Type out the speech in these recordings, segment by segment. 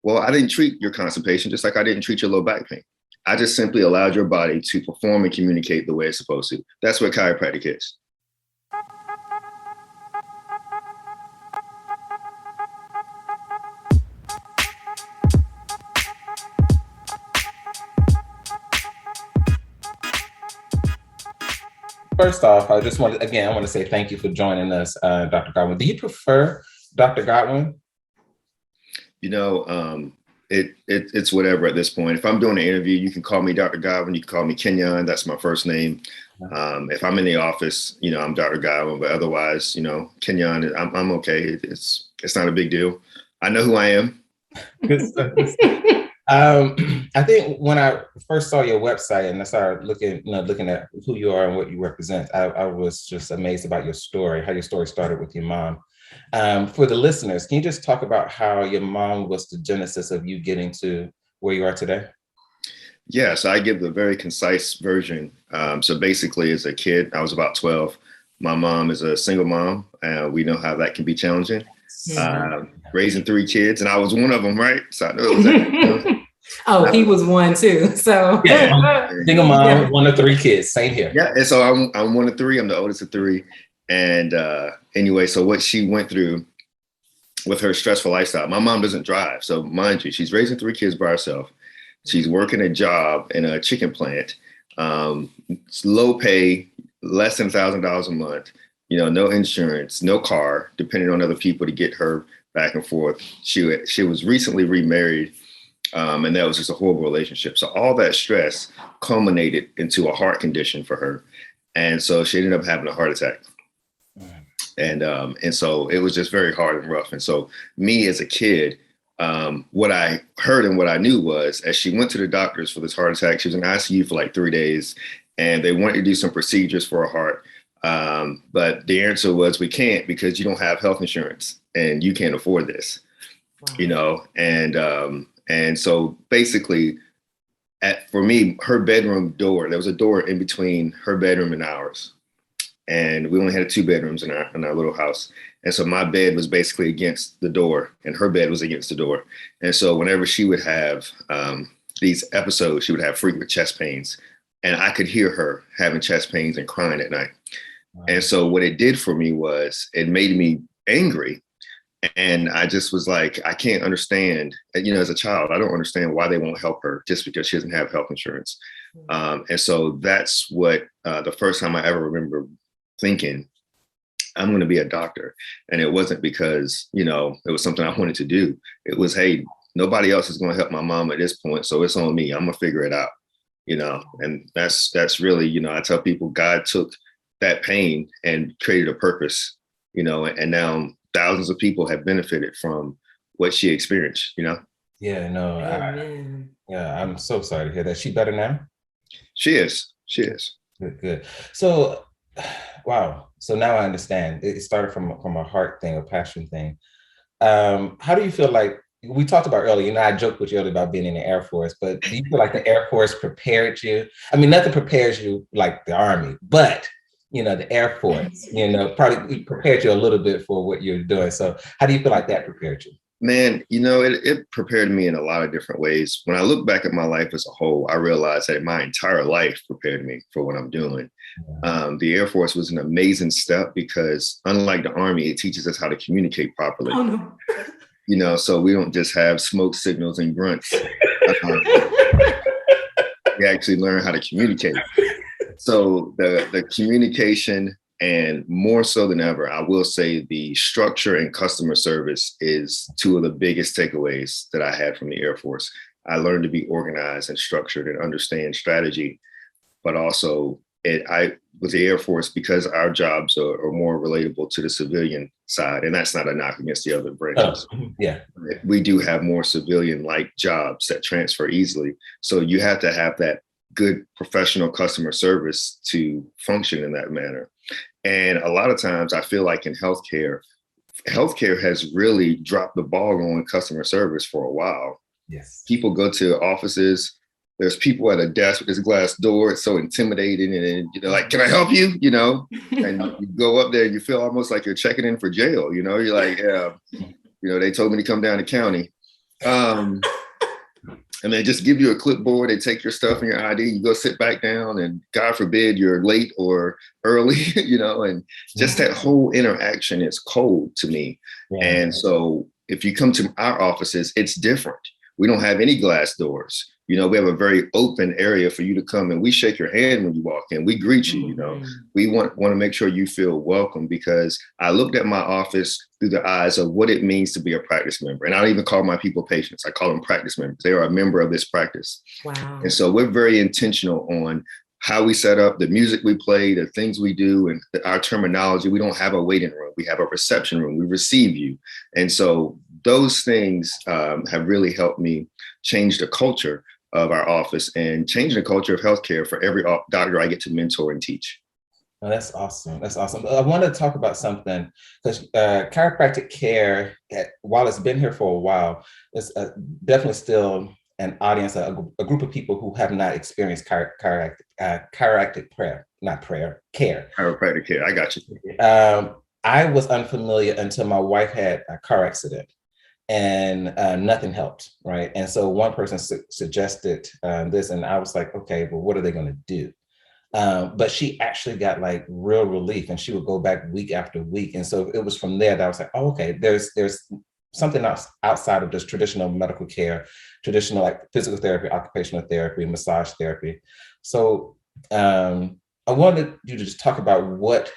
Well, I didn't treat your constipation just like I didn't treat your low back pain. I just simply allowed your body to perform and communicate the way it's supposed to. That's what chiropractic is. First off, I just want to, again, I want to say thank you for joining us, Dr. Godwin. Do you prefer Dr. Godwin? You know, it's whatever at this point. If I'm doing an interview, you can call me Dr. Godwin. You can call me Kenyon. That's my first name. If I'm in the office, I'm Dr. Godwin, but otherwise, Kenyon, I'm okay. It's not a big deal. I know who I am. I think when I first saw your website and I started looking at who you are and what you represent, I was just amazed about your story, how your story started with your mom. For the listeners, can you just talk about how your mom was the genesis of you getting to where you are today? Yeah, so I give the very concise version. So basically, as a kid, I was about 12. My mom is a single mom. We know how that can be challenging. Raising 3 kids, and I was one of them, right? So I know it was Oh, he was one too. So yeah, single mom, 1 of 3 kids. Same here. Yeah, and so I'm 1 of 3. I'm the oldest of 3. And anyway, so what she went through with her stressful lifestyle, my mom doesn't drive. So mind you, she's raising 3 kids by herself. She's working a job in a chicken plant. It's low pay, less than $1,000 a month. No insurance, no car, depending on other people to get her back and forth. She was recently remarried, and that was just a horrible relationship. So all that stress culminated into a heart condition for her. And so she ended up having a heart attack. And so it was just very hard and rough. And so me as a kid, what I heard and what I knew was, as she went to the doctors for this heart attack, she was in ICU for like 3 days, and they wanted to do some procedures for her heart. But the answer was, we can't, because you don't have health insurance and you can't afford this. Wow. And so basically, for me, her bedroom door, there was a door in between her bedroom and ours. And we only had 2 bedrooms in our little house. And so my bed was basically against the door and her bed was against the door. And so whenever she would have these episodes, she would have frequent chest pains. And I could hear her having chest pains and crying at night. Wow. And so what it did for me was it made me angry. And I just was like, I can't understand, as a child, I don't understand why they won't help her just because she doesn't have health insurance. And so that's what the first time I ever remember thinking, I'm going to be a doctor. And it wasn't because, it was something I wanted to do. It was, hey, nobody else is going to help my mom at this point. So it's on me. I'm going to figure it out, and that's really, I tell people God took that pain and created a purpose, and now thousands of people have benefited from what she experienced, Yeah, no, I'm so sorry to hear that. She better now? She is. Good. So, wow. So now I understand. It started from a heart thing, a passion thing. How do you feel like, we talked about earlier, I joked with you earlier about being in the Air Force, but do you feel like the Air Force prepared you? I mean, nothing prepares you like the Army, but the Air Force, probably prepared you a little bit for what you're doing. So how do you feel like that prepared you? Man, it prepared me in a lot of different ways. When I look back at my life as a whole, I realized that my entire life prepared me for what I'm doing. The Air Force was an amazing step because, unlike the Army, it teaches us how to communicate properly. Oh, no. So we don't just have smoke signals and grunts. We actually learn how to communicate. So the communication, and more so than ever, I will say the structure and customer service is 2 of the biggest takeaways that I had from the Air Force. I learned to be organized and structured and understand strategy, but also with the Air Force, because our jobs are more relatable to the civilian side, and that's not a knock against the other branches. Yeah, we do have more civilian-like jobs that transfer easily. So you have to have that good professional customer service to function in that manner. And a lot of times I feel like in healthcare has really dropped the ball on customer service for a while. Yes. People go to offices, there's people at a desk with this glass door. It's so intimidating. And like, can I help you? And you go up there and you feel almost like you're checking in for jail. You're like, yeah, they told me to come down to county. Um, and they just give you a clipboard, they take your stuff and your ID, you go sit back down, and God forbid you're late or early, and just that whole interaction is cold to me. Yeah. And so if you come to our offices, it's different. We don't have any glass doors. We have a very open area for you to come, and we shake your hand when you walk in. We greet you, We want to make sure you feel welcome, because I looked at my office through the eyes of what it means to be a practice member. And I don't even call my people patients. I call them practice members. They are a member of this practice. Wow. And so we're very intentional on how we set up, the music we play, the things we do, and our terminology. We don't have a waiting room. We have a reception room. We receive you. And so those things have really helped me change the culture of our office and changing the culture of healthcare for every doctor I get to mentor and teach. Oh, that's awesome. That's awesome. I want to talk about something, because chiropractic care, while it's been here for a while, it's definitely still an audience, a group of people who have not experienced chiropractic care. Chiropractic care. I got you. I was unfamiliar until my wife had a car accident, and nothing helped, right? And so one person suggested this, and I was like, okay, well, what are they going to do? But she actually got like real relief, and she would go back week after week. And so it was from there that I was like, oh, okay, there's something else outside of just traditional medical care, traditional like physical therapy, occupational therapy, massage therapy. So I wanted you to just talk about what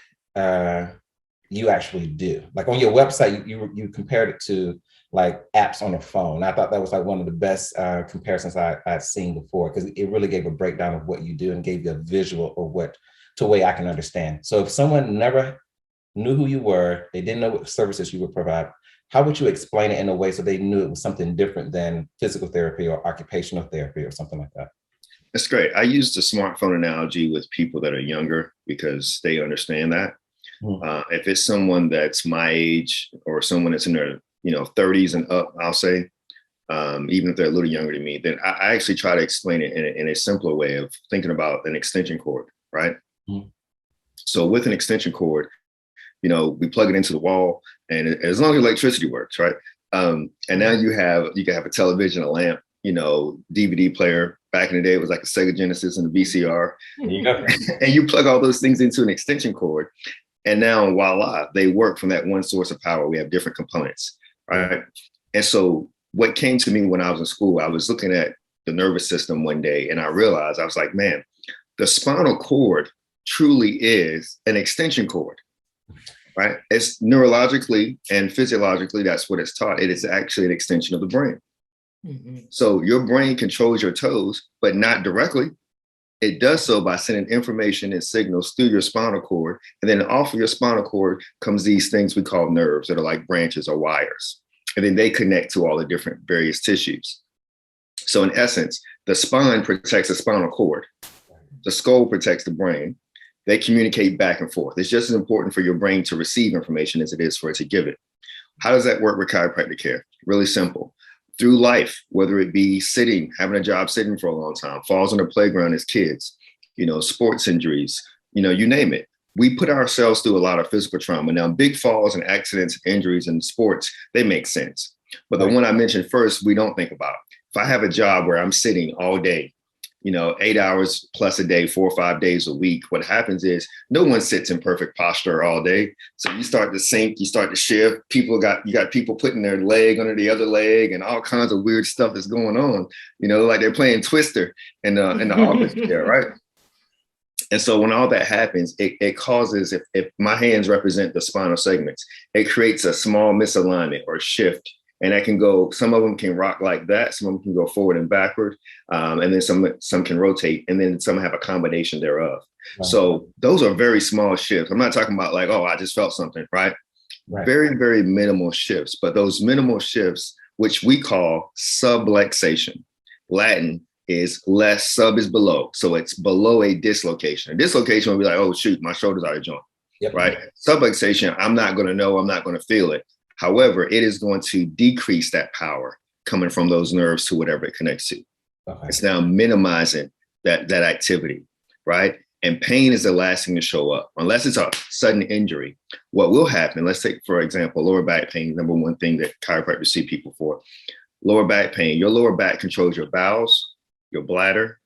you actually do. Like on your website, you compared it to like apps on a phone. I thought that was like one of the best comparisons I'd seen before, because it really gave a breakdown of what you do and gave you a visual of to a way I can understand. So if someone never knew who you were, they didn't know what services you would provide, how would you explain it in a way so they knew it was something different than physical therapy or occupational therapy or something like that? That's great. I use the smartphone analogy with people that are younger because they understand that. If it's someone that's my age or someone that's in their 30s and up, I'll say, even if they're a little younger than me, then I actually try to explain it in a simpler way of thinking about an extension cord, right? So with an extension cord, we plug it into the wall, and as long as electricity works, right? And now you can have a television, a lamp, DVD player. Back in the day, it was like a Sega Genesis and a VCR. And you plug all those things into an extension cord. And now, voila, they work from that one source of power. We have different components, right? And so what came to me when I was in school, I was looking at the nervous system one day, and I realized, I was like, man, the spinal cord truly is an extension cord, right? It's neurologically and physiologically, that's what it's taught. It is actually an extension of the brain. So your brain controls your toes, but not directly. It does so by sending information and signals through your spinal cord. And then off of your spinal cord comes these things we call nerves that are like branches or wires. And then they connect to all the different various tissues. So in essence, the spine protects the spinal cord. The skull protects the brain. They communicate back and forth. It's just as important for your brain to receive information as it is for it to give it. How does that work with chiropractic care? Really simple. Through life, whether it be sitting, having a job sitting for a long time, falls on the playground as kids, sports injuries, you name it. We put ourselves through a lot of physical trauma. Now, big falls and accidents, injuries in sports, they make sense. But the one I mentioned first, we don't think about. If I have a job where I'm sitting all day, 8 hours plus a day, 4 or 5 days a week, what happens is no one sits in perfect posture all day. So you start to sink, you start to shift. You got people putting their leg under the other leg and all kinds of weird stuff that's going on, like they're playing Twister in the office there, right? And so when all that happens, it causes, if my hands represent the spinal segments, it creates a small misalignment or shift. And that can go, some of them can rock like that. Some of them can go forward and backward. And then some can rotate. And then some have a combination thereof. Wow. So those are very small shifts. I'm not talking about like, oh, I just felt something, right? Very, very minimal shifts. But those minimal shifts, which we call subluxation. Latin is less, sub is below. So it's below a dislocation. A dislocation would be like, oh, shoot, my shoulder's out of joint, right? Subluxation, I'm not going to know. I'm not going to feel it. However, it is going to decrease that power coming from those nerves to whatever it connects to. It's now minimizing that activity, right? And pain is the last thing to show up. Unless it's a sudden injury, what will happen, let's take, for example, lower back pain, number one thing that chiropractors see people for. lower back pain. Your lower back controls your bowels, your bladder,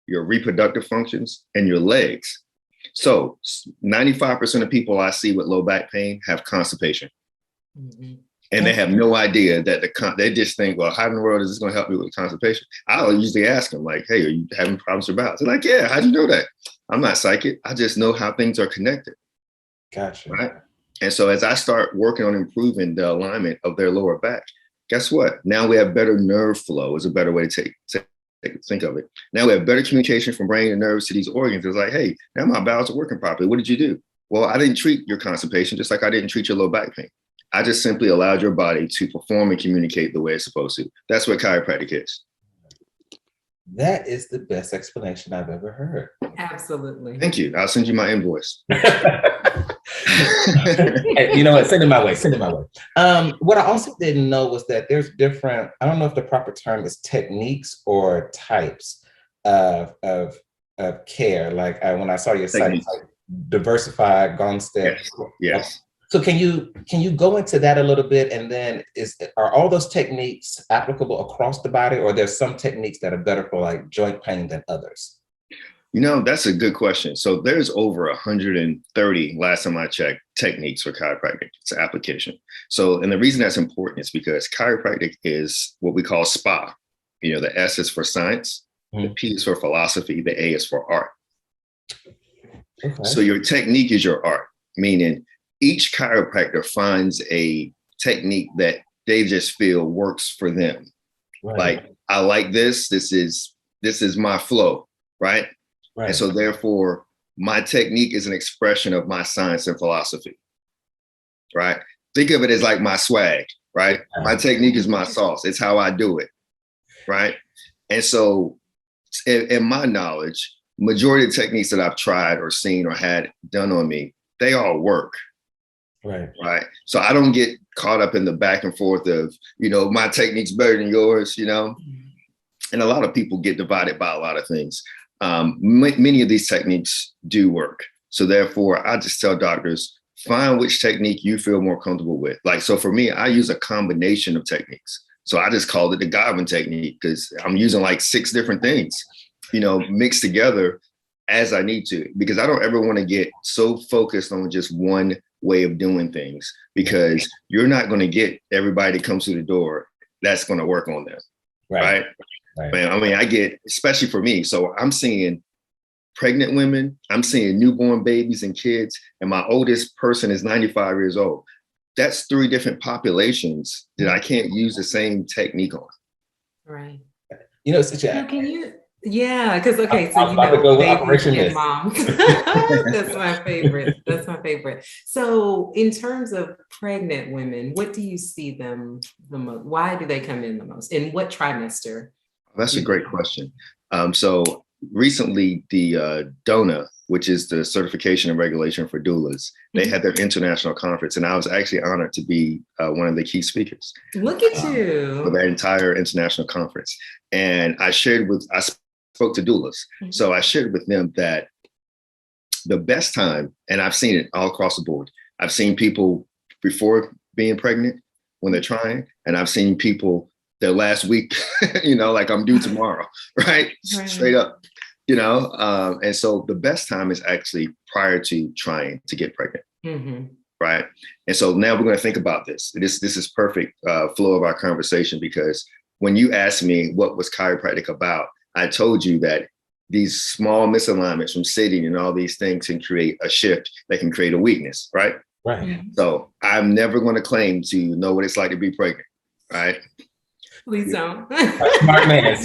your reproductive functions, and your legs. So 95% of people I see with low back pain have constipation. Mm-hmm. And they have no idea that they just think, well, how in the world is this going to help me with constipation? I'll usually ask them like, hey, are you having problems with bowels? They're like, yeah, how'd you know that? I'm not psychic. I just know how things are connected. Gotcha. Right. And so as I start working on improving the alignment of their lower back, guess what? Now we have better nerve flow is a better way to think of it. Now we have better communication from brain and nerves to these organs. It's like, hey, now my bowels are working properly. What did you do? Well, I didn't treat your constipation, just like I didn't treat your low back pain. I just simply allowed your body to perform and communicate the way it's supposed to. That's what chiropractic is. That is the best explanation I've ever heard. Absolutely. Thank you. I'll send you my invoice. Hey, you know what? Send it my way. Send it my way. What I also didn't know was that there's different, I don't know if the proper term is techniques or types of care. Like when I saw your site, like diversified, gone step. Yes. So can you go into that a little bit, and then are all those techniques applicable across the body, or there's some techniques that are better for like joint pain than others? You know, that's a good question. So there's over 130, last time I checked, techniques for chiropractic. It's an application. So, and the reason that's important is because chiropractic is what we call SPA. You know, the S is for science, the P is for philosophy, the A is for art. Okay. So your technique is your art, meaning each chiropractor finds a technique that they just feel works for them. Right. Like, I like this. This is my flow, right? Right. And so therefore, my technique is an expression of my science and philosophy, right? Think of it as like my swag, right? My technique is my sauce. It's how I do it, right? And so in my knowledge, majority of techniques that I've tried or seen or had done on me, they all work. Right. So I don't get caught up in the back and forth of, you know, my technique's better than yours, you know, and a lot of people get divided by a lot of things. Many of these techniques do work. So therefore, I just tell doctors, find which technique you feel more comfortable with. Like, so for me, I use a combination of techniques. So I just called it the Godwin technique because I'm using like 6 different things, you know, mixed together as I need to, because I don't ever want to get so focused on just one way of doing things, because you're not going to get everybody that comes through the door that's going to work on them. Right. Man, I mean, I get, especially for me. So I'm seeing pregnant women, I'm seeing newborn babies and kids, and my oldest person is 95 years old. That's 3 different populations that I can't use the same technique on. Right. You know, such a. Can you? Yeah, because okay, so you know, babies and moms. That's my favorite. That's my favorite. So, in terms of pregnant women, what do you see them the most? Why do they come in the most? In what trimester? That's a great question. So recently, the DONA, which is the certification and regulation for doulas, they had their international conference, and I was actually honored to be one of the key speakers. Look at you. For that entire international conference. And I spoke to doulas. So I shared with them that the best time, and I've seen it all across the board. I've seen people before being pregnant when they're trying, and I've seen people their last week, you know, like I'm due tomorrow, right? Straight up, you know? And so the best time is actually prior to trying to get pregnant, right? And so now we're going to think about this. This is perfect flow of our conversation, because when you asked me what was chiropractic about, I told you that these small misalignments from sitting and all these things can create a shift that can create a weakness, right? Right. So I'm never going to claim to know what it's like to be pregnant, right? Please don't. Smart man.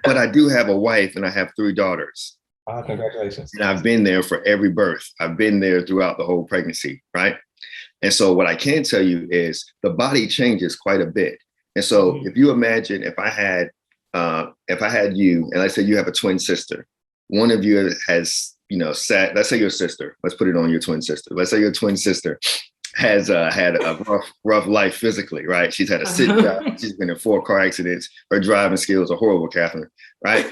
But I do have a wife and I have 3 daughters. Oh, congratulations. And I've been there for every birth. I've been there throughout the whole pregnancy, right? And so what I can tell you is the body changes quite a bit. And so if you imagine if I had you, and let's say you have a twin sister, one of you has, you know, let's say your sister, let's put it on your twin sister. Let's say your twin sister has had a rough life physically, right? She's had a sit job. She's been in 4 car accidents. Her driving skills are horrible, Catherine, right?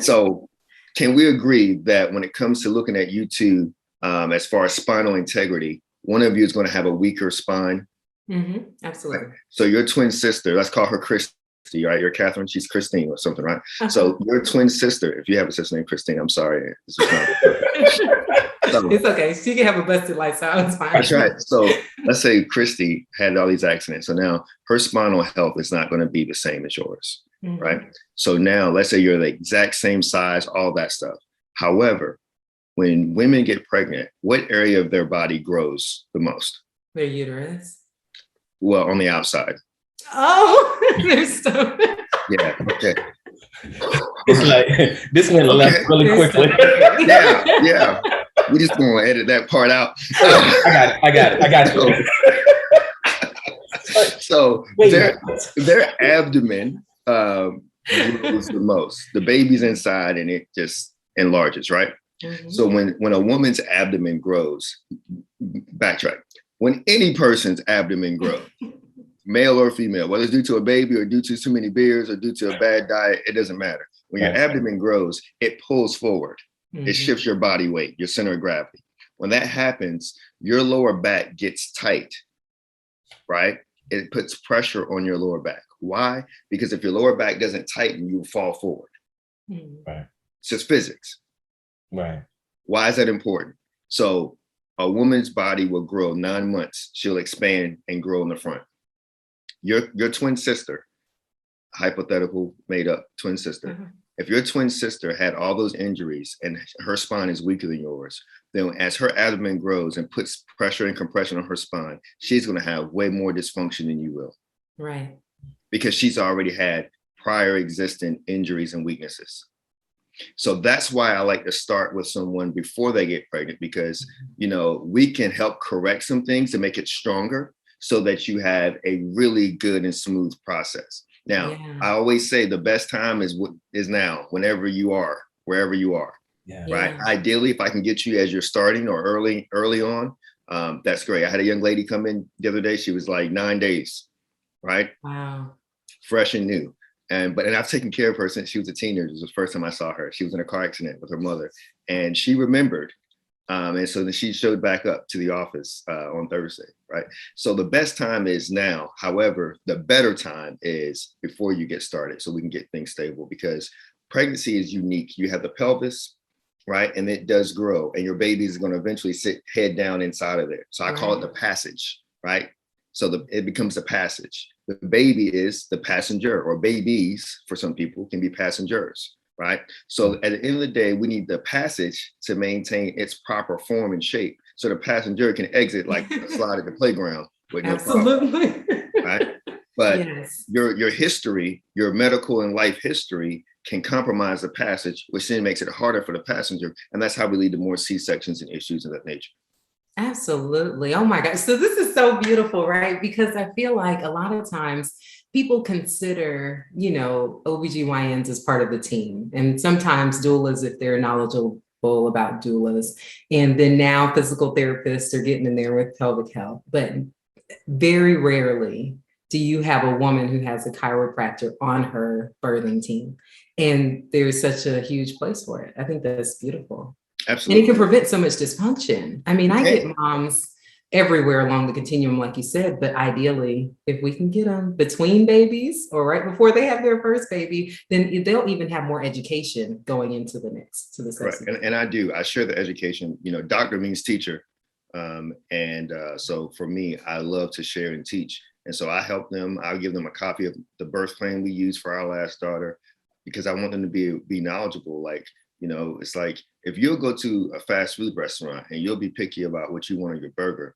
So can we agree that when it comes to looking at you two, as far as spinal integrity, one of you is going to have a weaker spine Absolutely. Right? So your twin sister, let's call her Christy, right? You're Catherine, she's Christine or something, right? So your twin sister, if you have a sister named Christine, I'm sorry. This is not it's okay. She can have a busted lifestyle. It's fine. That's right. So let's say Christy had all these accidents. So now her spinal health is not going to be the same as yours, right? So now let's say you're the exact same size, all that stuff. However, when women get pregnant, what area of their body grows the most? Their uterus. Well, on the outside. Oh, there's so. Yeah. Okay. It's like this went left really quickly. Yeah. We just gonna edit that part out. I got you. So their abdomen grows the most. The baby's inside and it just enlarges, right? So when a woman's abdomen grows, backtrack. When any person's abdomen grows, male or female, whether it's due to a baby or due to too many beers or due to a bad diet, it doesn't matter. When your abdomen grows, it pulls forward. It shifts your body weight, your center of gravity. When that happens, your lower back gets tight, right? It puts pressure on your lower back. Why? Because if your lower back doesn't tighten, you fall forward. Right. It's just physics. Right. Why is that important? So a woman's body will grow 9 months. She'll expand and grow in the front. Your twin sister, hypothetical, made up twin sister. If your twin sister had all those injuries and her spine is weaker than yours, then as her abdomen grows and puts pressure and compression on her spine, she's going to have way more dysfunction than you will. Right. Because she's already had prior existing injuries and weaknesses. So that's why I like to start with someone before they get pregnant, because, we can help correct some things to make it stronger so that you have a really good and smooth process. Now, I always say the best time is now, whenever you are, wherever you are, right? Ideally, if I can get you as you're starting or early on, that's great. I had a young lady come in the other day. She was like 9 days, right? Wow. Fresh and new. And I've taken care of her since she was a teenager. It was the first time I saw her. She was in a car accident with her mother and she remembered. And so then she showed back up to the office on Thursday, right? So the best time is now. However, the better time is before you get started so we can get things stable, because pregnancy is unique. You have the pelvis, right? And it does grow and your baby is going to eventually sit head down inside of there. So I call it the passage, right? So it becomes the passage. The baby is the passenger, or babies for some people can be passengers. Right. So at the end of the day, we need the passage to maintain its proper form and shape so the passenger can exit like a slide at the playground with no problem. Right. But your history, your medical and life history can compromise the passage, which then makes it harder for the passenger. And that's how we lead to more C-sections and issues of that nature. Absolutely. Oh my gosh. So this is so beautiful, right? Because I feel like a lot of times people consider, OBGYNs as part of the team. And sometimes doulas, if they're knowledgeable about doulas. And then now physical therapists are getting in there with pelvic health. But very rarely do you have a woman who has a chiropractor on her birthing team. And there's such a huge place for it. I think that's beautiful. Absolutely. And it can prevent so much dysfunction. I mean, I get moms everywhere along the continuum, like you said, but ideally, if we can get them between babies or right before they have their first baby, then they'll even have more education going into the second. Right. And I share the education, doctor means teacher. So for me, I love to share and teach. And so I help them. I'll give them a copy of the birth plan we used for our last daughter, because I want them to be knowledgeable. Like, it's like if you'll go to a fast food restaurant and you'll be picky about what you want on your burger,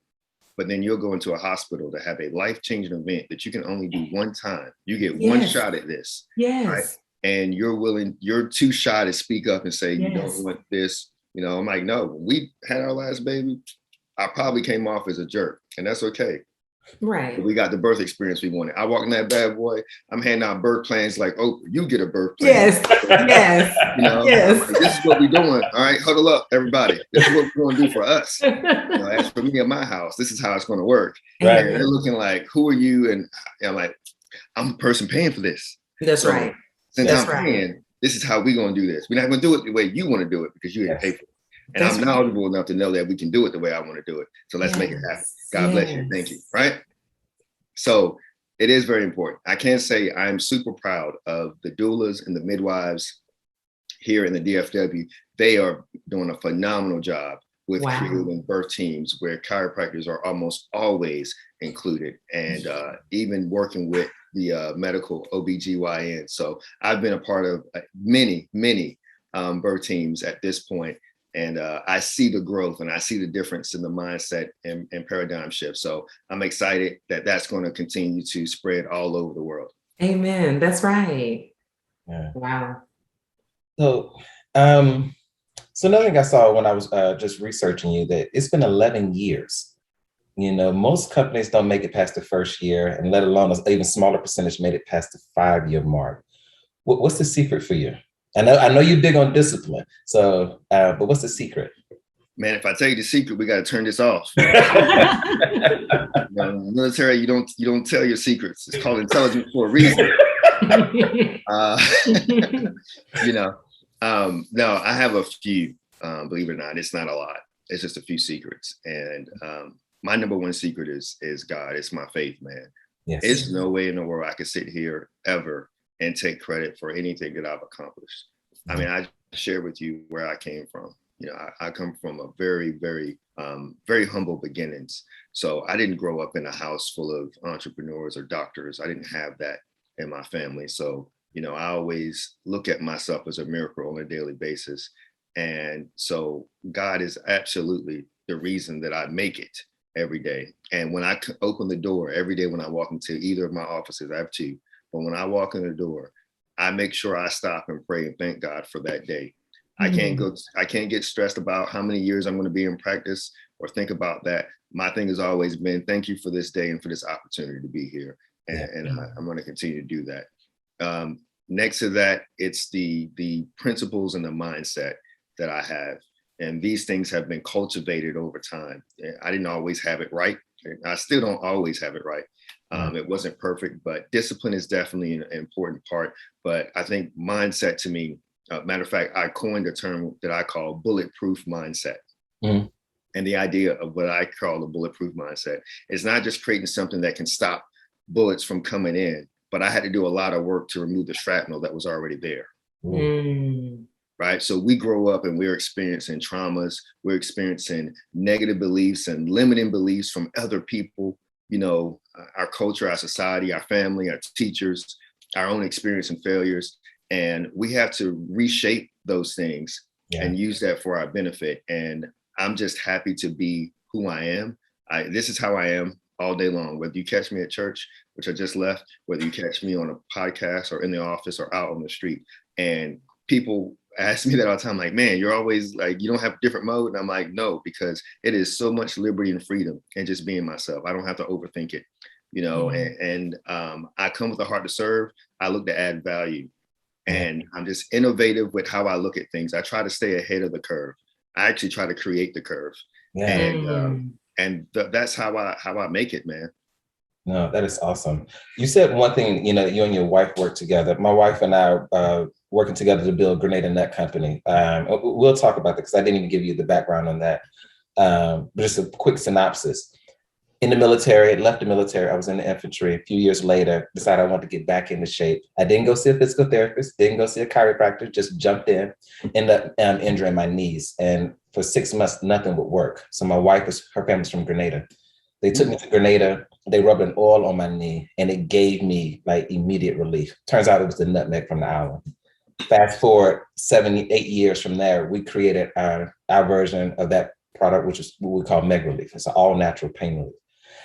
but then you'll go into a hospital to have a life-changing event that you can only do one time. You get one shot at this. Yes. Right? And you're too shy to speak up and say, you don't want this. I'm like, no, when we had our last baby, I probably came off as a jerk, and that's okay. Right. We got the birth experience we wanted. I walked in that bad boy. I'm handing out birth plans like, oh, you get a birth plan. Yes. Yes. Like, this is what we're doing. All right, huddle up, everybody. This is what we're going to do for us. As for me and my house, this is how it's going to work. Right. And they're looking like, who are you? And I'm like, I'm the person paying for this. That's right. Since I'm paying, this is how we're going to do this. We're not going to do it the way you want to do it because you didn't pay for it. And I'm knowledgeable enough to know that we can do it the way I want to do it. So let's make it happen. God bless you. Thank you. Right? So it is very important. I can say I'm super proud of the doulas and the midwives here in the DFW. They are doing a phenomenal job with creating birth teams where chiropractors are almost always included, and even working with the medical OBGYN. So I've been a part of many birth teams at this point, and I see the growth and I see the difference in the mindset and paradigm shift. So I'm excited that that's going to continue to spread all over the world. Amen. That's right. Yeah. Wow. So, so another thing I saw when I was just researching you, that it's been 11 years. You know, most companies don't make it past the first year, and let alone an even smaller percentage made it past the 5-year mark. What's the secret for you? I know you're big on discipline. So, but what's the secret? Man, if I tell you the secret, we got to turn this off. Military, you don't tell your secrets. It's called intelligence for a reason. No, I have a few. Believe it or not, it's not a lot. It's just a few secrets. And my number one secret is God. It's my faith, man. Yes. There's no way in the world I could sit here ever and take credit for anything that I've accomplished. I mean, I share with you where I came from. You know, I come from a very humble beginnings. So I didn't grow up in a house full of entrepreneurs or doctors. I didn't have that in my family. So, you know, I always look at myself as a miracle on a daily basis. And so God is absolutely the reason that I make it every day. And when I open the door every day, when I walk into either of my offices, I have two, but when I walk in the door, I make sure I stop and pray and thank God for that day. I can't get stressed about how many years I'm going to be in practice or think about that. My thing has always been, thank you for this day and for this opportunity to be here. And I'm going to continue to do that. Next to that, it's the principles and the mindset that I have. And these things have been cultivated over time. I didn't always have it right. I still don't always have it right. It wasn't perfect, but discipline is definitely an important part. But I think mindset to me, matter of fact, I coined a term that I call bulletproof mindset. And the idea of what I call a bulletproof mindset is not just creating something that can stop bullets from coming in, but I had to do a lot of work to remove the shrapnel that was already there. Right. So we grow up and we're experiencing traumas. We're experiencing negative beliefs and limiting beliefs from other people, you know, our culture, our society, our family, our teachers, our own experience and failures. And we have to reshape those things and use that for our benefit. And I'm just happy to be who I am. This is how I am all day long, whether you catch me at church, which I just left, whether you catch me on a podcast or in the office or out on the street. And people ask me that all the time, like, man, you're always like, you don't have a different mode. And I'm like, no, because it is so much liberty and freedom and just being myself. I don't have to overthink it, you know, and I come with a heart to serve. I look to add value, and I'm just innovative with how I look at things. I try to stay ahead of the curve. I actually try to create the curve. And that's how I make it, man. No, that is awesome. You said one thing, you know, you and your wife work together. My wife and I are working together to build Grenada Nut Company. We'll talk about that because I didn't even give you the background on that. But just a quick synopsis. In the military, left the military. I was in the infantry. A few years later, decided I wanted to get back into shape. I didn't go see a physical therapist, didn't go see a chiropractor, just jumped in, ended up injuring my knees. And for 6 months, nothing would work. So my wife, her family's from Grenada. They took me to Grenada. They rubbed an oil on my knee, and it gave me like immediate relief. Turns out it was the nutmeg from the island. Fast forward 7-8 years from there, we created our version of that product, which is what we call MegRelief. It's an all-natural pain relief.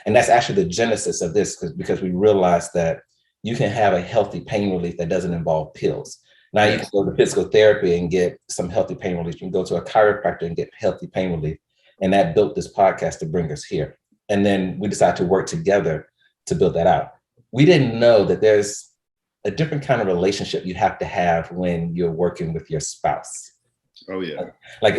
And that's actually the genesis of this, because we realized that you can have a healthy pain relief that doesn't involve pills. Now you can go to physical therapy and get some healthy pain relief. You can go to a chiropractor and get healthy pain relief. And that built this podcast to bring us here. And then we decided to work together to build that out. We didn't know that there's a different kind of relationship you have to have when you're working with your spouse. Oh, yeah. Like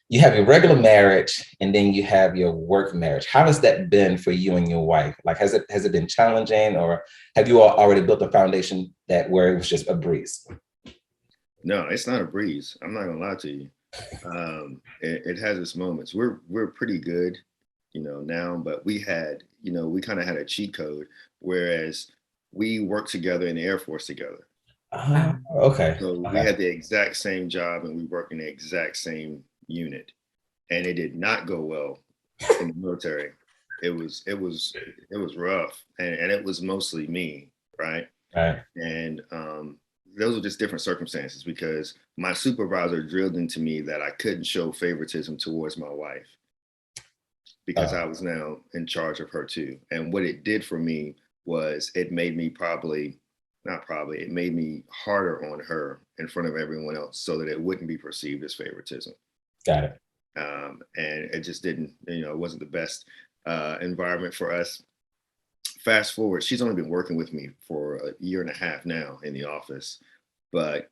you have your regular marriage and then you have your work marriage. How has that been for you and your wife? Like, has it been challenging, or have you all already built a foundation where it was just a breeze? No, it's not a breeze. I'm not gonna lie to you. It has its moments. We're pretty good, you know, now, but we had, we kind of had a cheat code, whereas we worked together in the Air Force together. Okay. So we had the exact same job and we worked in the exact same unit, and it did not go well in the military. It was rough, and it was mostly me, right? Right. And those were just different circumstances because my supervisor drilled into me that I couldn't show favoritism towards my wife because I was now in charge of her too. And what it did for me was it made me it made me harder on her in front of everyone else so that it wouldn't be perceived as favoritism. Got it. And it just didn't, it wasn't the best environment for us. Fast forward, she's only been working with me for a year and a half now in the office, but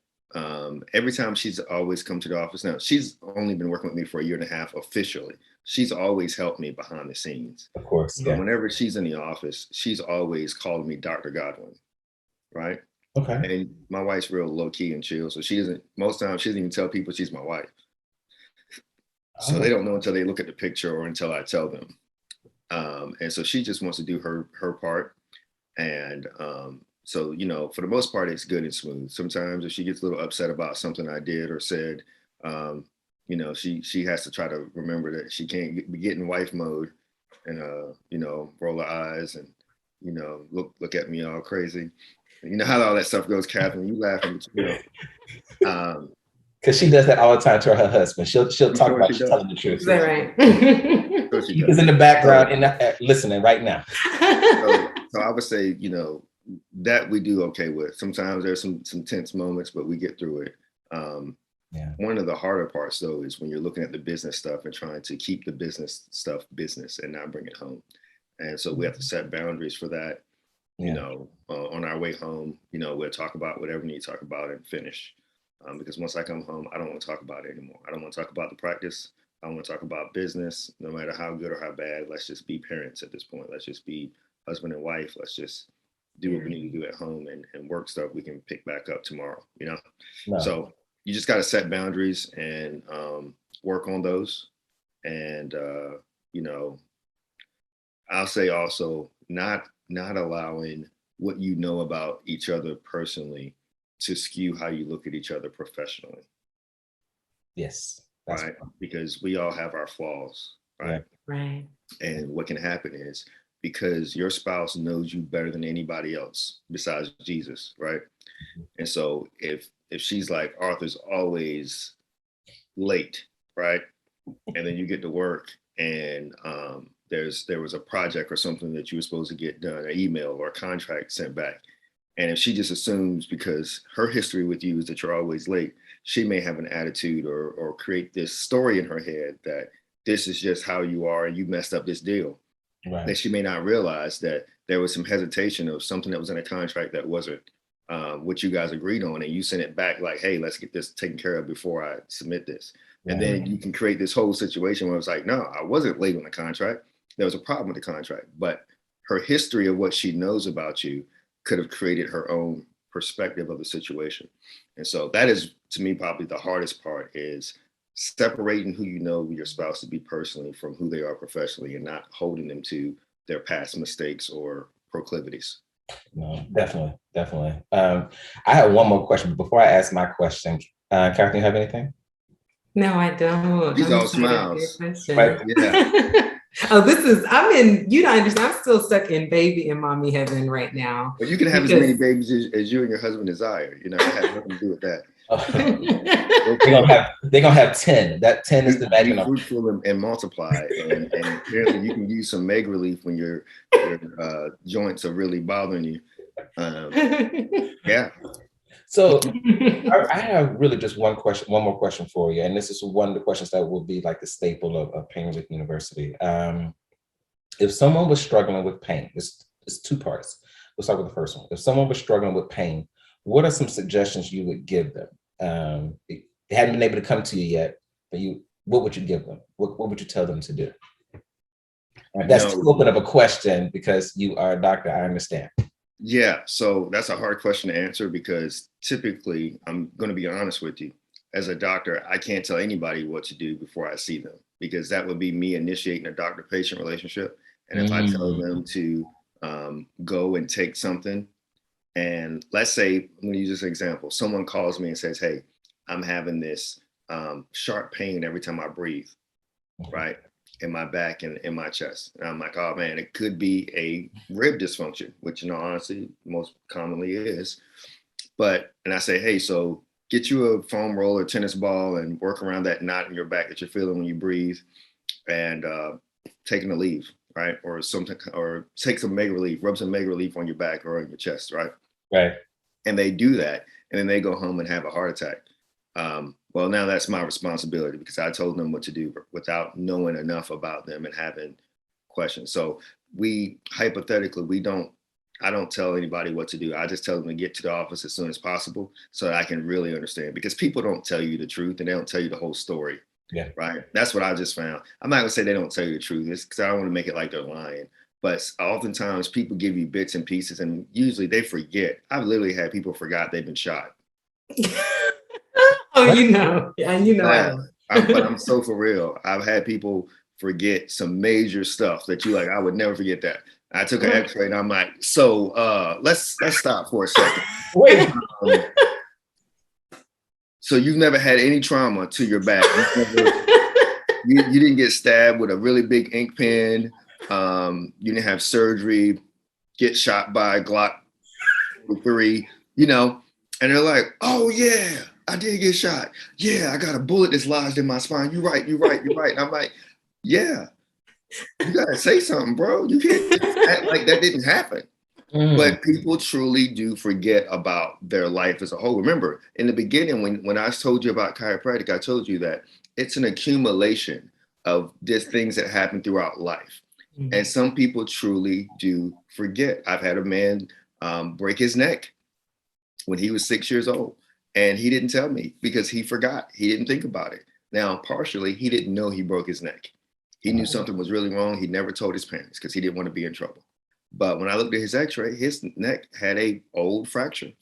every time she's always come to the office now, she's only been working with me for a year and a half officially. She's always helped me behind the scenes. Of course. But Yeah. whenever she's in the office, she's always calling me Dr. Godwin, right? Okay. And my wife's real low key and chill. So most times she doesn't even tell people she's my wife. So they don't know until they look at the picture or until I tell them. And so she just wants to do her part. And so, for the most part, it's good and smooth. Sometimes if she gets a little upset about something I did or said, she has to try to remember that she can't get in wife mode and, roll her eyes and, look at me all crazy. You know how all that stuff goes, Catherine, you laughing, because she does that all the time to her husband. She'll talk about you telling the truth. Is that right? She is in the background and listening right now. So I would say, that we do okay with. Sometimes there's some tense moments, but we get through it. One of the harder parts, though, is when you're looking at the business stuff and trying to keep the business stuff business and not bring it home. And so we have to set boundaries for that. On our way home, we'll talk about whatever we need to talk about and finish. Because once I come home, I don't want to talk about it anymore. I don't want to talk about the practice. I don't want to talk about business, no matter how good or how bad. Let's just be parents at this point. Let's just be husband and wife. Let's just do what we need to do at home and work stuff we can pick back up tomorrow, No. So you just got to set boundaries and work on those. And, I'll say also not allowing what you know about each other personally to skew how you look at each other professionally. Yes. Right. Because we all have our flaws. Right. Right. And what can happen is because your spouse knows you better than anybody else besides Jesus. Right. And so if she's like, Arthur's always late. Right. And then you get to work and there was a project or something that you were supposed to get done, an email or a contract sent back. And if she just assumes because her history with you is that you're always late, she may have an attitude or create this story in her head that this is just how you are and you messed up this deal. Right. That she may not realize that there was some hesitation of something that was in a contract that wasn't what you guys agreed on. And you sent it back like, hey, let's get this taken care of before I submit this. Right. And then you can create this whole situation where it's like, no, I wasn't late on the contract. There was a problem with the contract. But her history of what she knows about you could have created her own perspective of the situation. And so that is, to me, probably the hardest part is separating who you know your spouse to be personally from who they are professionally and not holding them to their past mistakes or proclivities. No, definitely. I have one more question. But before I ask my question, Catherine, you have anything? No, I don't. These all smiles. Right. Yeah. Oh, you don't understand. I'm still stuck in baby and mommy heaven right now. But you can have as many babies as you and your husband desire. It has nothing to do with that. They're gonna have 10. That 10 is the magic number. Be fruitful and multiply. And apparently you can use some MegRelief when your joints are really bothering you. Yeah. So I have really just one more question for you. And this is one of the questions that will be like the staple of Pain Relief University. If someone was struggling with pain, it's two parts. Let's start with the first one. If someone was struggling with pain, what are some suggestions you would give them? They hadn't been able to come to you yet, but what would you give them? What would you tell them to do? That's too open of a question because you are a doctor, I understand. Yeah, so that's a hard question to answer because typically, I'm going to be honest with you, as a doctor, I can't tell anybody what to do before I see them because that would be me initiating a doctor-patient relationship. And if I tell them to go and take something, and let's say, I'm going to use this example. Someone calls me and says, hey, I'm having this sharp pain every time I breathe, right? In my back and in my chest. And I'm like, oh man, it could be a rib dysfunction, which, honestly, most commonly is. And I say, hey, so get you a foam roll or tennis ball and work around that knot in your back that you're feeling when you breathe, and taking a leave, right? Or something, or take some MegRelief, rub some MegRelief on your back or on your chest, right? Right. And they do that, and then they go home and have a heart attack. Well, now that's my responsibility because I told them what to do without knowing enough about them and having questions. So I don't tell anybody what to do. I just tell them to get to the office as soon as possible so that I can really understand, because people don't tell you the truth and they don't tell you the whole story. Yeah. Right. That's what I just found. I'm not gonna say they don't tell you the truth, because I don't want to make it like they're lying. But oftentimes people give you bits and pieces, and usually they forget. I've literally had people forgot they've been shot. Oh, yeah, but I'm so for real. I've had people forget some major stuff that you like, I would never forget that. I took an X-ray and I'm like, so let's stop for a second. Wait. So you've never had any trauma to your back. You didn't get stabbed with a really big ink pen. You didn't have surgery, get shot by a Glock 3, and they're like, oh yeah, I did get shot. Yeah, I got a bullet that's lodged in my spine. You're right. And I'm like, yeah, you gotta say something, bro. You can't just act like that didn't happen. But people truly do forget about their life as a whole. Remember, in the beginning, when I told you about chiropractic, I told you that it's an accumulation of just things that happen throughout life. And some people truly do forget. I've had a man break his neck when he was 6 years old, and he didn't tell me because he forgot. He didn't think about it. Now, partially, he didn't know he broke his neck. He knew something was really wrong. He never told his parents because he didn't want to be in trouble. But when I looked at his x-ray, his neck had a old fracture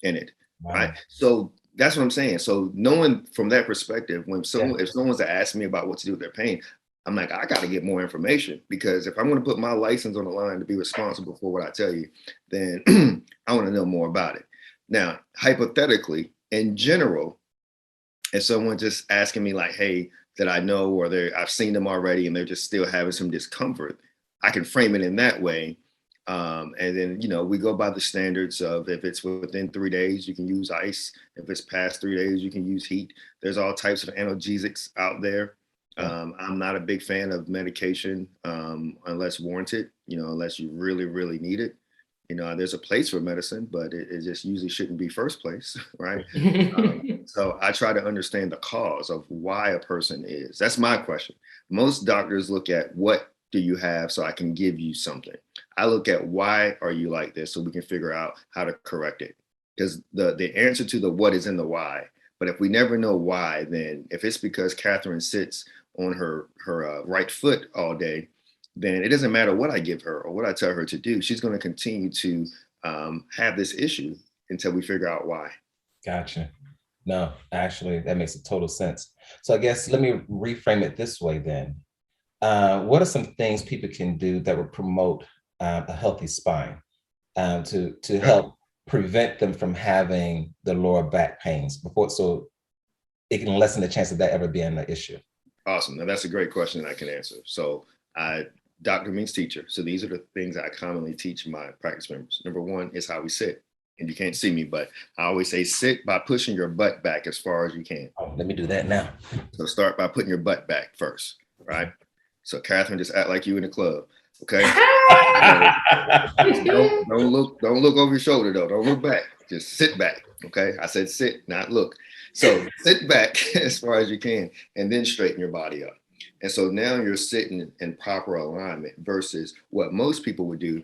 in it, right? So that's what I'm saying. So knowing from that perspective, if someone's asking me about what to do with their pain, I'm like, I got to get more information, because if I'm going to put my license on the line to be responsible for what I tell you, then I want to know more about it. Now, hypothetically, in general, if someone just asking me like, hey, that I know, or I've seen them already and they're just still having some discomfort, I can frame it in that way. And then, we go by the standards of, if it's within 3 days, you can use ice. If it's past 3 days, you can use heat. There's all types of analgesics out there. I'm not a big fan of medication unless warranted, unless you really, really need it. There's a place for medicine, but it just usually shouldn't be first place, right? So I try to understand the cause of why a person is. That's my question. Most doctors look at, what do you have so I can give you something? I look at, why are you like this, so we can figure out how to correct it. Because the answer to the what is in the why. But if we never know why, then if it's because Catherine sits on her right foot all day, then it doesn't matter what I give her or what I tell her to do. She's going to continue to have this issue until we figure out why. Gotcha. No, actually, that makes a total sense. So I guess let me reframe it this way then. What are some things people can do that would promote a healthy spine to help prevent them from having the lower back pains so it can lessen the chance of that ever being an issue? Awesome. Now that's a great question that I can answer. So doctor means teacher. So these are the things I commonly teach my practice members. Number one is how we sit. And you can't see me, but I always say sit by pushing your butt back as far as you can. Oh, let me do that now. So start by putting your butt back first, right? So Catherine, just act like you in the club, okay? don't look over your shoulder though. Don't look back. Just sit back, okay? I said sit, not look. So sit back as far as you can, and then straighten your body up. And so now you're sitting in proper alignment, versus what most people would do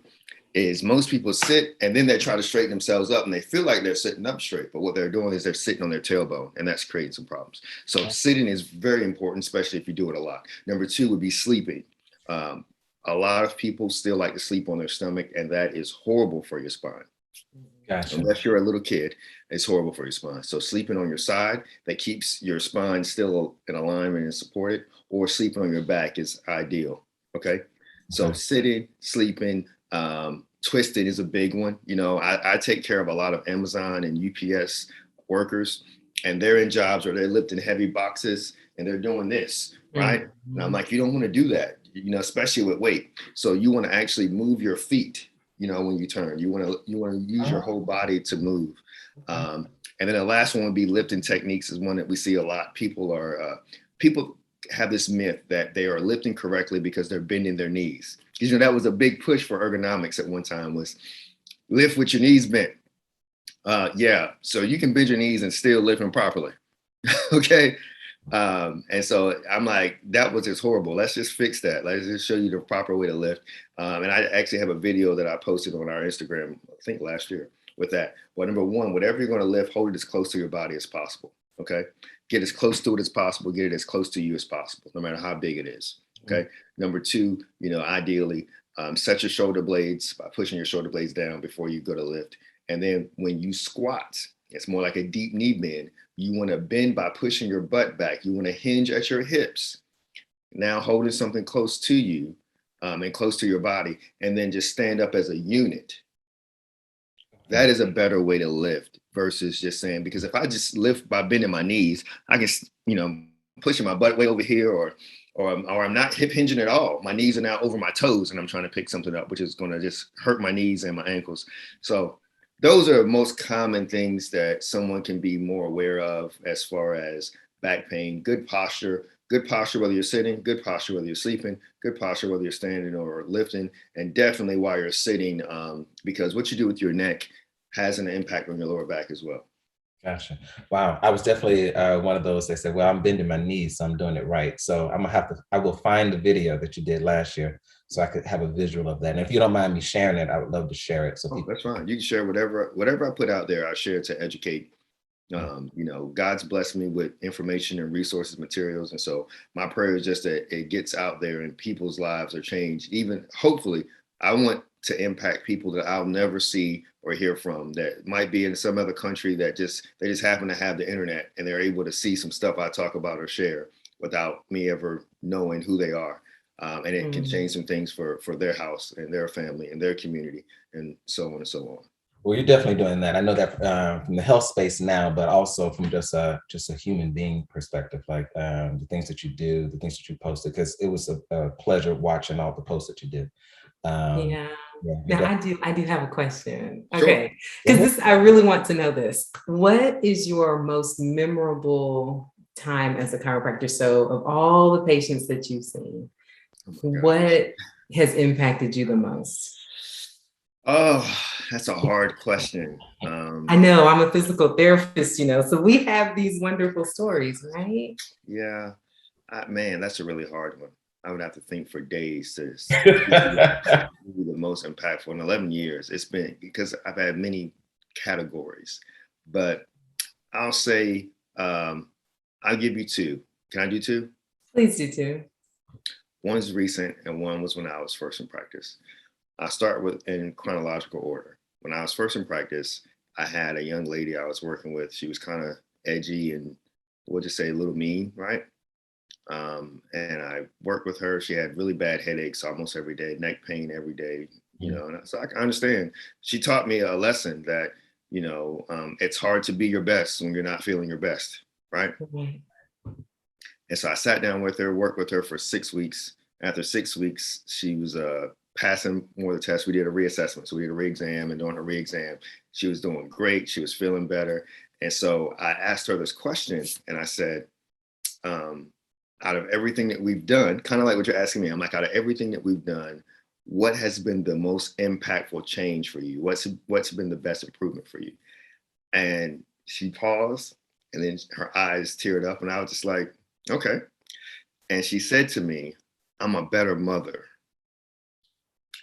is most people sit and then they try to straighten themselves up and they feel like they're sitting up straight, but what they're doing is they're sitting on their tailbone, and that's creating some problems. So sitting is very important, especially if you do it a lot. Number two would be sleeping. A lot of people still like to sleep on their stomach, and that is horrible for your spine. Gotcha. Unless you're a little kid, it's horrible for your spine. So sleeping on your side, that keeps your spine still in alignment and supported, or sleeping on your back is ideal. Okay. So sitting, sleeping, twisting is a big one. You know, I take care of a lot of Amazon and UPS workers, and they're in jobs where they're lifting heavy boxes and they're doing this, right? And I'm like, you don't want to do that, you know, especially with weight. So you want to actually move your feet, you know, when you turn. You want to use your whole body to move. And then the last one would be lifting techniques, is one that we see a lot. People have this myth that they are lifting correctly because they're bending their knees. Because, you know, that was a big push for ergonomics at one time, was lift with your knees bent. Yeah, so you can bend your knees and still lift them properly. Okay. And so I'm like, that was just horrible. Let's just fix that. Let's just show you the proper way to lift. And I actually have a video that I posted on our Instagram, I think last year, with that. But number one, whatever you're going to lift, hold it as close to your body as possible. Okay. Get as close to it as possible. Get it as close to you as possible, no matter how big it is. Okay. Number two, you know, ideally, set your shoulder blades by pushing your shoulder blades down before you go to lift. And then when you squat, it's more like a deep knee bend. You want to bend by pushing your butt back. You want to hinge at your hips. Now holding something close to you and close to your body, and then just stand up as a unit. That is a better way to lift versus just saying, because if I just lift by bending my knees, I can, you know, pushing my butt way over here, or I'm not hip hinging at all. My knees are now over my toes and I'm trying to pick something up, which is going to just hurt my knees and my ankles. So those are most common things that someone can be more aware of as far as back pain. Good posture whether you're sitting, good posture whether you're sleeping, good posture whether you're standing or lifting, and definitely while you're sitting, because what you do with your neck has an impact on your lower back as well. Gotcha. Wow. I was definitely one of those that said, well, I'm bending my knees, so I'm doing it right. So I will find the video that you did last year so I could have a visual of that. And if you don't mind me sharing it, I would love to share it. So that's fine. You can share whatever I put out there, I share to educate. You know, God's blessed me with information and resources, materials. And so my prayer is just that it gets out there and people's lives are changed. Even hopefully, I want to impact people that I'll never see or hear from, that might be in some other country that they just happen to have the internet and they're able to see some stuff I talk about or share without me ever knowing who they are. And it can change some things for their house and their family and their community and so on and so on. Well, you're definitely doing that. I know that from the health space now, but also from just a human being perspective, like the things that you do, the things that you posted, because it was a pleasure watching all the posts that you did. Yeah. Now I do have a question. Sure. Okay. Because I really want to know this. What is your most memorable time as a chiropractor? So of all the patients that you've seen, what has impacted you the most? Oh, that's a hard question. I know, I'm a physical therapist, you know, so we have these wonderful stories, right? Yeah, man, that's a really hard one. I would have to think for days to be the most impactful. In 11 years, it's been, because I've had many categories, but I'll say, I'll give you two. Can I do two? Please do two. One's recent and one was when I was first in practice. I'll start with in chronological order. When I was first in practice, I had a young lady I was working with. She was kind of edgy and we'll just say a little mean, right? And I worked with her. She had really bad headaches almost every day, neck pain every day, you know, and so I can understand. She taught me a lesson that, you know, it's hard to be your best when you're not feeling your best, right? And so I sat down with her, worked with her for 6 weeks. After 6 weeks, she was passing more of the tests. We did a reassessment. So we did a re-exam, and during her re-exam, she was doing great. She was feeling better. And so I asked her this question and I said, out of everything that we've done, kind of like what you're asking me, I'm like, out of everything that we've done, what has been the most impactful change for you? What's been the best improvement for you? And she paused and then her eyes teared up and I was just like, okay. And she said to me, I'm a better mother.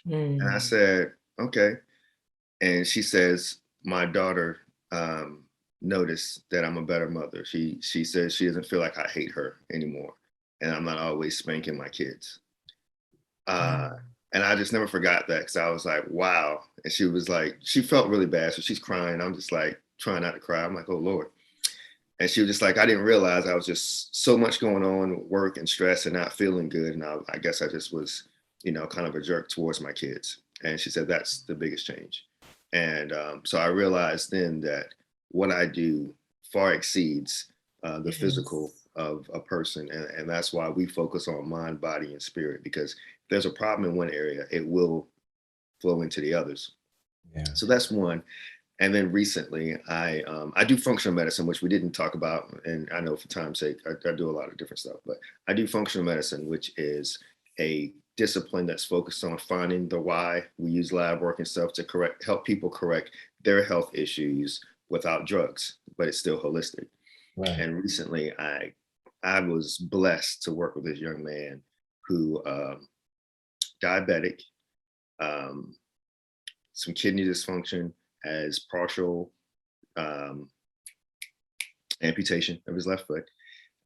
And I said, okay. And she says, my daughter noticed that I'm a better mother. She says she doesn't feel like I hate her anymore. And I'm not always spanking my kids. And I just never forgot that because I was like, wow. And she was like, she felt really bad. So she's crying. I'm just like trying not to cry. I'm like, oh Lord. And she was just like, I didn't realize I was just so much going on with work and stress and not feeling good. And I guess I just was, kind of a jerk towards my kids. And she said, that's the biggest change. And so I realized then that what I do far exceeds the physical Yes. of a person. And that's why we focus on mind, body, and spirit, because if there's a problem in one area, it will flow into the others. Yeah. So that's one. And then recently, I do functional medicine, which we didn't talk about, and I know for time's sake, I do a lot of different stuff. But I do functional medicine, which is a discipline that's focused on finding the why. We use lab work and stuff to help people correct their health issues without drugs, but it's still holistic. Right. And recently, I was blessed to work with this young man who diabetic, um, some kidney dysfunction, has partial um, amputation of his left foot,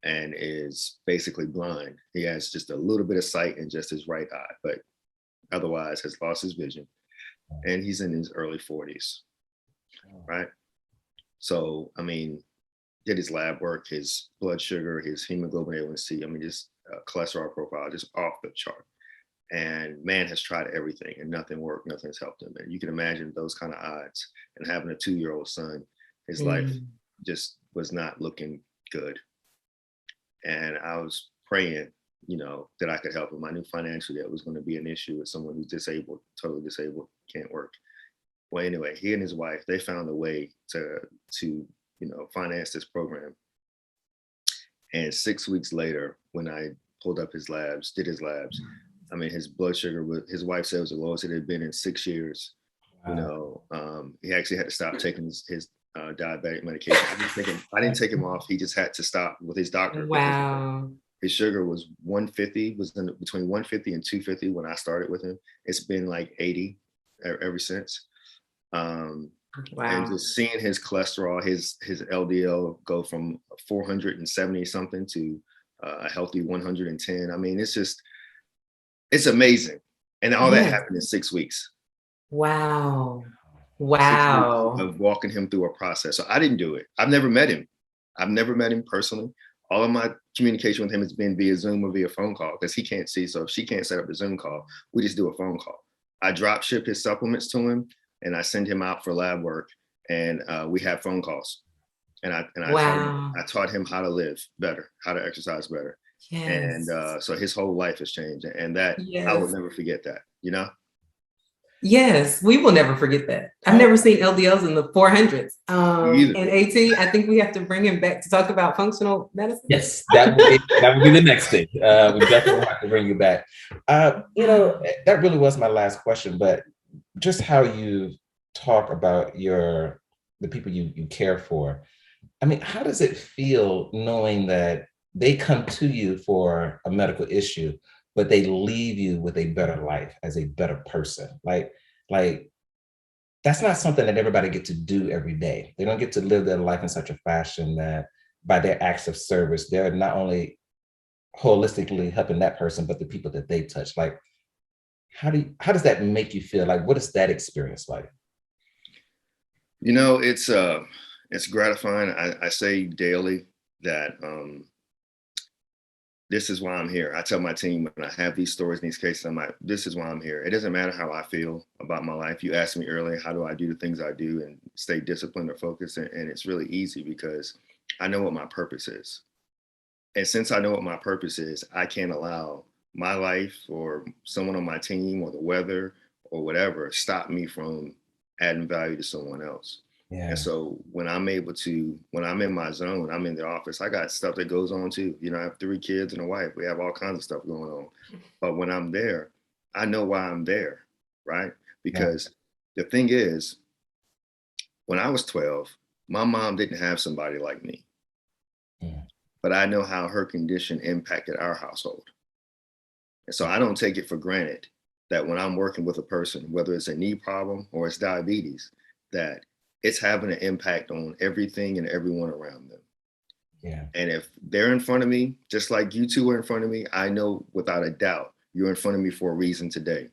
and is basically blind. He has just a little bit of sight in just his right eye, but otherwise has lost his vision. And he's in his early 40s, right? So, I mean, did his lab work, his blood sugar, his hemoglobin A1C, I mean, just cholesterol profile, just off the chart. And man has tried everything and nothing worked, nothing's helped him. And you can imagine those kind of odds. And having a 2-year-old son, his life just was not looking good. And I was praying, that I could help him. I knew financially that was going to be an issue with someone who's disabled, totally disabled, can't work. Well, anyway, he and his wife, they found a way to finance this program. And 6 weeks later, when I pulled up his labs, did his labs, I mean, his blood sugar his wife said it was the lowest it had been in 6 years. Wow. He actually had to stop taking his diabetic medication. I didn't take him off. He just had to stop with his doctor. Wow. His sugar was 150, between 150 and 250 when I started with him. It's been like 80 ever since. And Wow. just seeing his cholesterol, his LDL go from 470 something to a healthy 110. I mean, it's amazing. And all that happened in 6 weeks. Wow. 6 weeks Wow. of walking him through a process. So I didn't do it. I've never met him personally. All of my communication with him has been via Zoom or via phone call because he can't see. So if she can't set up a Zoom call, we just do a phone call. I drop ship his supplements to him and I send him out for lab work, and we have phone calls. And I taught him how to live better, how to exercise better. Yes. And so his whole life has changed, and that I would never forget that, Yes, we will never forget that. I've never seen LDLs in the 400s. And AT, I think we have to bring him back to talk about functional medicine. Yes, that would be the next thing. We definitely have to bring you back. That really was my last question, but just how you talk about the people you care for. I mean, how does it feel knowing that they come to you for a medical issue, but they leave you with a better life as a better person? Like that's not something that everybody get to do every day. They don't get to live their life in such a fashion that by their acts of service, they're not only holistically helping that person, but the people that they touch. Like, how does that make you feel? Like, what is that experience like? It's gratifying. I say daily that this is why I'm here. I tell my team when I have these stories and these cases, I'm like, this is why I'm here. It doesn't matter how I feel about my life. You asked me earlier, how do I do the things I do and stay disciplined or focused? And it's really easy because I know what my purpose is. And since I know what my purpose is, I can't allow my life or someone on my team or the weather or whatever stop me from adding value to someone else. Yeah. And so when I'm in my zone, I'm in the office, I got stuff that goes on too. I have 3 kids and a wife. We have all kinds of stuff going on. But when I'm there, I know why I'm there, right? Because the thing is, when I was 12, my mom didn't have somebody like me. Yeah. But I know how her condition impacted our household. And so I don't take it for granted that when I'm working with a person, whether it's a knee problem or it's diabetes, that it's having an impact on everything and everyone around them. Yeah. And if they're in front of me, just like you two are in front of me, I know without a doubt, you're in front of me for a reason today.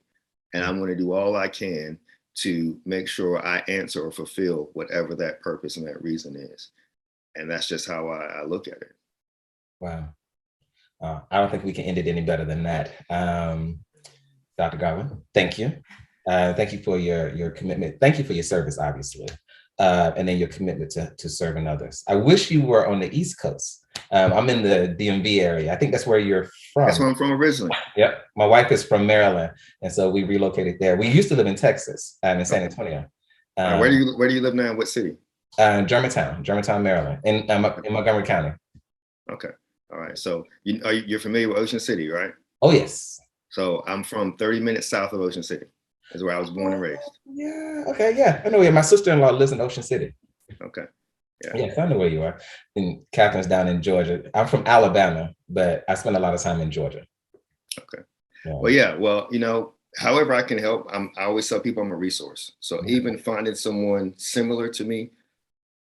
And I'm going to do all I can to make sure I answer or fulfill whatever that purpose and that reason is. And that's just how I look at it. Wow. I don't think we can end it any better than that. Dr. Godwin. Thank you. Thank you for your commitment. Thank you for your service, obviously. And then your commitment to serving others. I wish you were on the East Coast. I'm in the DMV area. I think that's where you're from. That's where I'm from originally. Yep. My wife is from Maryland. And so we relocated there. We used to live in Texas, in San Antonio. Where do you live now? What city? Germantown, Maryland, in Montgomery County. Okay. All right. So you're familiar with Ocean City, right? Oh, yes. So I'm from 30 minutes south of Ocean City. Is where I was born and raised. Yeah. Okay. Yeah. I know. Yeah. My sister-in-law lives in Ocean City. Okay. Yeah. Yes, I know where you are. And Catherine's down in Georgia. I'm from Alabama, but I spend a lot of time in Georgia. Okay. Yeah. Well, yeah. Well, however I can help, I always tell people I'm a resource. So even finding someone similar to me,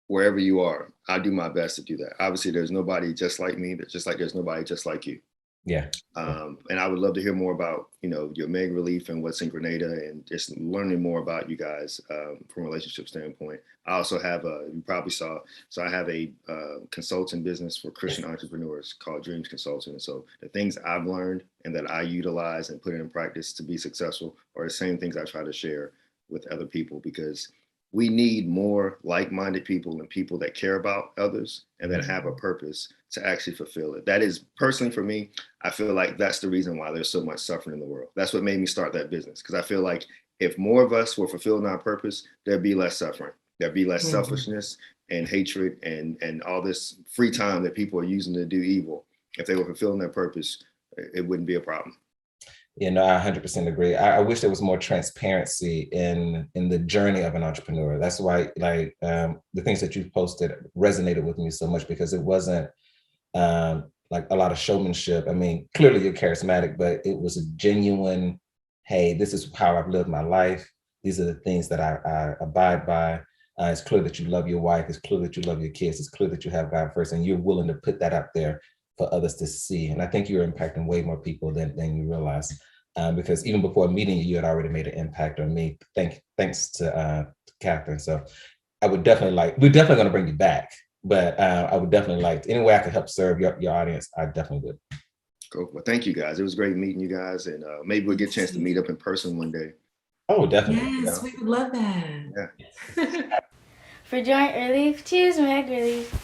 wherever you are, I do my best to do that. Obviously, there's nobody just like me, but just like there's nobody just like you. Yeah. And I would love to hear more about, your MegRelief and what's in Grenada and just learning more about you guys from a relationship standpoint. I also have you probably saw, so I have a consulting business for Christian entrepreneurs called Dreams Consulting. And so the things I've learned and that I utilize and put in practice to be successful are the same things I try to share with other people, because we need more like-minded people and people that care about others and that have a purpose to actually fulfill it. That is, personally for me, I feel like that's the reason why there's so much suffering in the world. That's what made me start that business, because I feel like if more of us were fulfilling our purpose, there'd be less suffering. There'd be less selfishness and hatred and all this free time that people are using to do evil. If they were fulfilling their purpose, it wouldn't be a problem. I 100% agree. I wish there was more transparency in the journey of an entrepreneur. That's why, the things that you posted resonated with me so much, because it wasn't like a lot of showmanship. I mean, clearly you're charismatic, but it was a genuine, hey, this is how I've lived my life. These are the things that I abide by. It's clear that you love your wife. It's clear that you love your kids. It's clear that you have God first, and you're willing to put that out there for others to see. And I think you're impacting way more people than you realize, because even before meeting you, you had already made an impact on me. Thanks to Catherine. So I would definitely we're definitely going to bring you back, but I would definitely any way I could help serve your audience, I definitely would. Cool. Well, thank you guys. It was great meeting you guys, and maybe we'll get a chance to meet up in person one day. Oh, definitely. Yes, we would love that. Yeah. For joint relief, choose MegRelief.